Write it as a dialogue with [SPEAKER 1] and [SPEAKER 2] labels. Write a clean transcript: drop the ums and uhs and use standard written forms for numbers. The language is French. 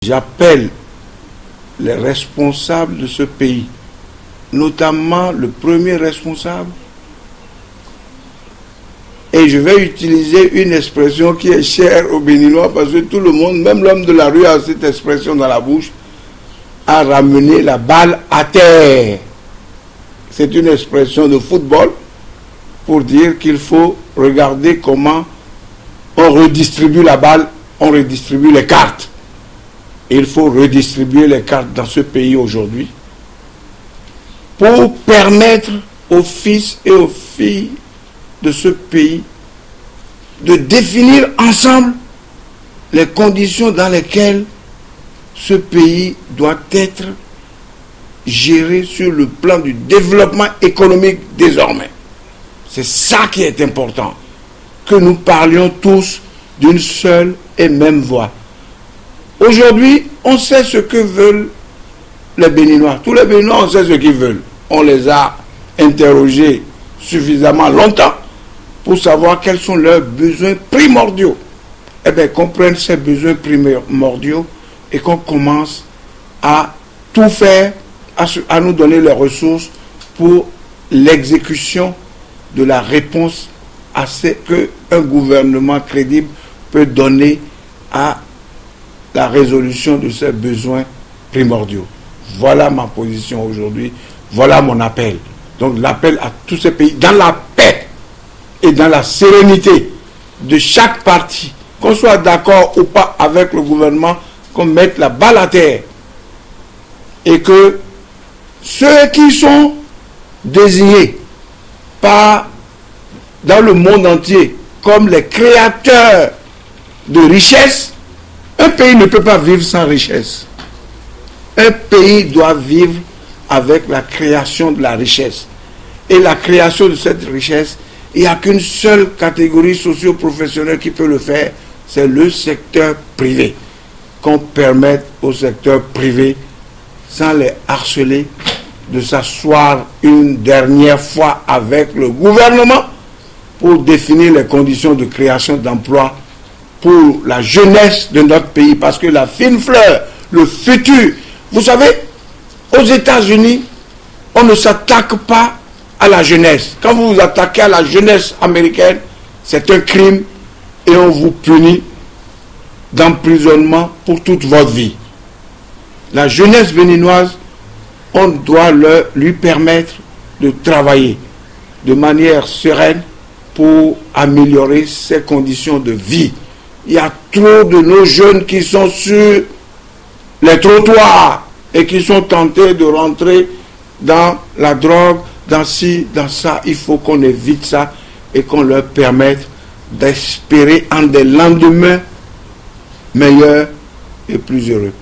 [SPEAKER 1] J'appelle les responsables de ce pays, notamment le premier responsable, et je vais utiliser une expression qui est chère aux Béninois parce que tout le monde, même l'homme de la rue a cette expression dans la bouche, à ramener la balle à terre. C'est une expression de football pour dire qu'il faut regarder comment on redistribue la balle, on redistribue les cartes. Il faut redistribuer les cartes dans ce pays aujourd'hui pour permettre aux fils et aux filles de ce pays de définir ensemble les conditions dans lesquelles ce pays doit être géré sur le plan du développement économique désormais. C'est ça qui est important, que nous parlions tous d'une seule et même voix. Aujourd'hui, on sait ce que veulent les Béninois. Tous les Béninois, on sait ce qu'ils veulent. On les a interrogés suffisamment longtemps pour savoir quels sont leurs besoins primordiaux. Eh bien, qu'on prenne ces besoins primordiaux et qu'on commence à tout faire, à nous donner les ressources pour l'exécution de la réponse à ce qu'un gouvernement crédible peut donner à la résolution de ces besoins primordiaux. Voilà ma position aujourd'hui, voilà mon appel. Donc l'appel à tous ces pays, dans la paix et dans la sérénité de chaque parti, qu'on soit d'accord ou pas avec le gouvernement, qu'on mette la balle à terre et que ceux qui sont désignés dans le monde entier comme les créateurs de richesse, un pays ne peut pas vivre sans richesse. Un pays doit vivre avec la création de la richesse. Et la création de cette richesse, il n'y a qu'une seule catégorie socio-professionnelle qui peut le faire, c'est le secteur privé. Qu'on permette au secteur privé, sans les harceler, de s'asseoir une dernière fois avec le gouvernement pour définir les conditions de création d'emplois pour la jeunesse de notre pays, parce que la fine fleur, le futur, vous savez, aux États-Unis, on ne s'attaque pas à la jeunesse. Quand vous vous attaquez à la jeunesse américaine, c'est un crime et on vous punit d'emprisonnement pour toute votre vie. La jeunesse béninoise, on doit lui permettre de travailler de manière sereine pour améliorer ses conditions de vie. Il y a trop de nos jeunes qui sont sur les trottoirs et qui sont tentés de rentrer dans la drogue, dans ci, dans ça. Il faut qu'on évite ça et qu'on leur permette d'espérer en des lendemains meilleurs et plus heureux.